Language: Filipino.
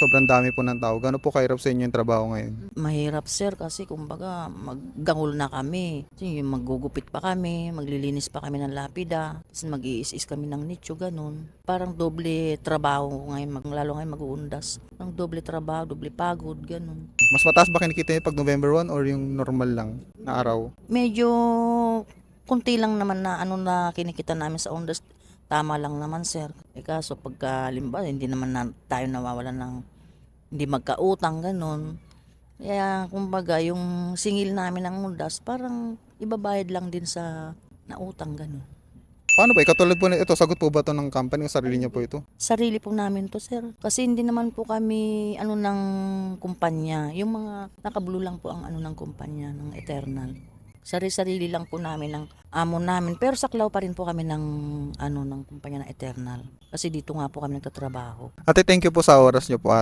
sobrang dami po ng tao. Gaano po kahirap sa inyo yung trabaho ngayon? Mahirap sir kasi kumbaga maggangol na kami. Kasi yung maggugupit pa kami, maglilinis pa kami ng lapida, tapos mag-iis-is kami ng nicho, ganun. Parang doble trabaho ngayon, lalo ngayon mag-uundas. Parang doble trabaho, doble pagod, ganun. Mas mataas ba kinikita niyo pag November 1 or yung normal lang na araw? Medyo kunti lang naman na ano na kinikita namin sa undas. Tama lang naman sir. Kaso pagka limba, hindi naman tayo nawawalan ng hindi magkautang, ganun. Kaya kumbaga yung singil namin ng undas parang ibabayad lang din sa nautang, ganun. Paano ba? Katulad po ito, sagot po ba to ng company o sarili niyo po ito? Sarili po namin to sir. Kasi hindi naman po kami ano ng kumpanya. Yung mga nakabulu lang po ang ano ng kumpanya ng Eternal. Sarili-sarili lang po namin ng amo namin. Pero saklaw pa rin po kami ng ano ng kumpanya ng Eternal. Kasi dito nga po kami nagtatrabaho. Ate, thank you po sa oras niyo po at